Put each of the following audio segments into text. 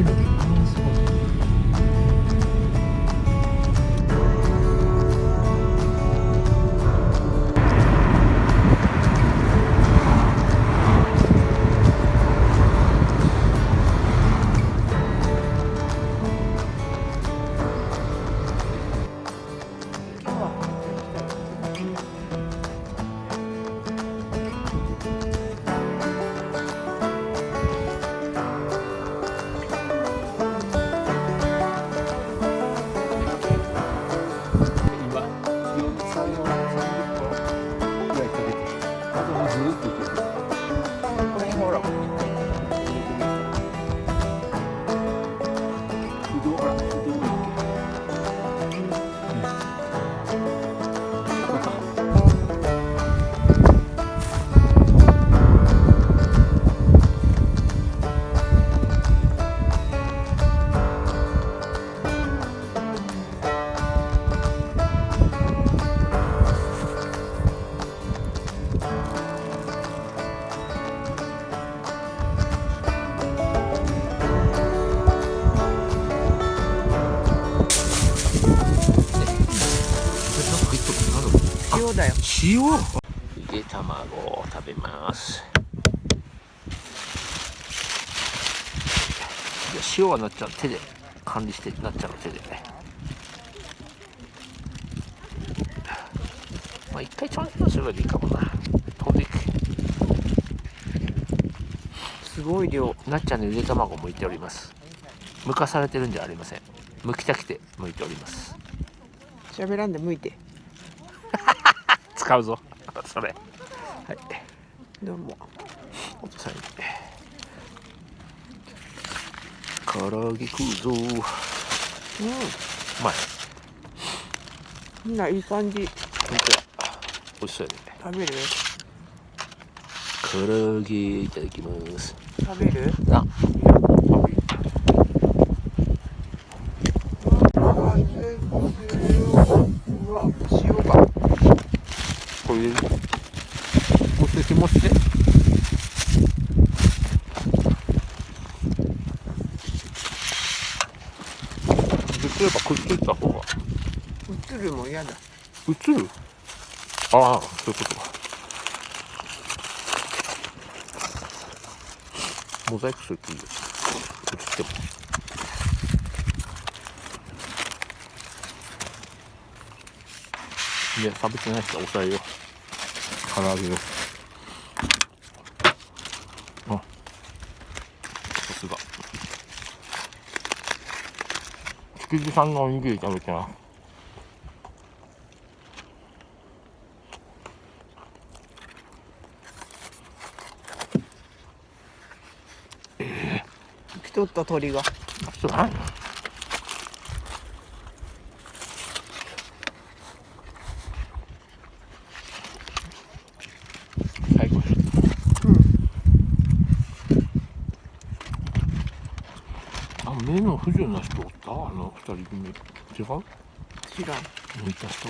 る。すごい。塩だよ。塩。ゆで卵を食べます。塩はなっちゃう、手で管理してなっちゃう、手で。まあ一回ちゃんとするのでいいかもな。飛んでいく。すごい量。なっちゃんのゆで卵を剥いております。剥かされてるんじゃありません。剥きたくて剥いております。喋らんで剥いて。使うぞそれ。はい、どうも。おとさんに唐揚げ食うぞ。うまい。みんないい感じ。ほんとや、美味しそうやね。食べる？唐揚げいただきます。食べる？あ、うわ、塩が。これ入れる。もして気持ちで。できればくっついた方が。映るも嫌だ。映る？ああ、そういうことか。モザイクするといいよ。映っても。いや、食べてない人は抑えよう。唐揚げです。あ、さすが。築地さんのおにぎり食べてな。生きとった鳥が。そうなん。最高。あ、目の不自由な人おった？二人組。違う？知らん。抜いた人。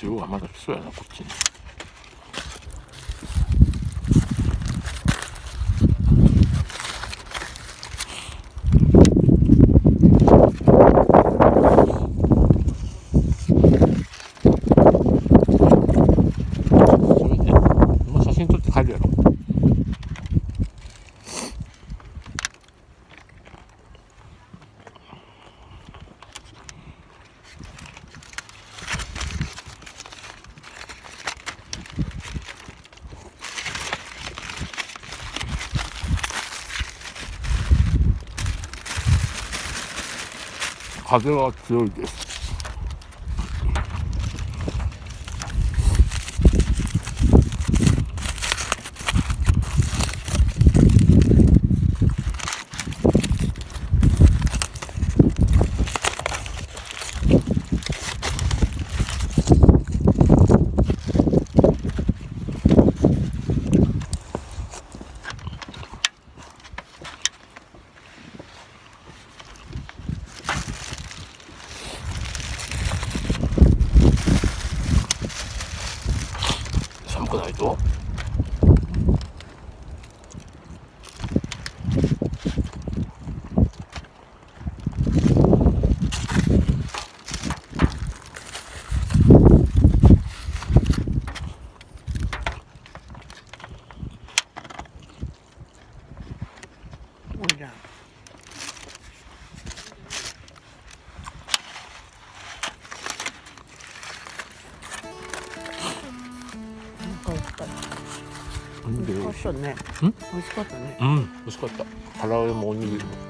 塩はまだ来そうやな、こっちに。それで、今写真撮って帰るやろ。風は強いです。ことおいらお腹いっぱい。美味しかったね。ん美味しかったね。うん、美味しかった。唐揚げもおにぎりも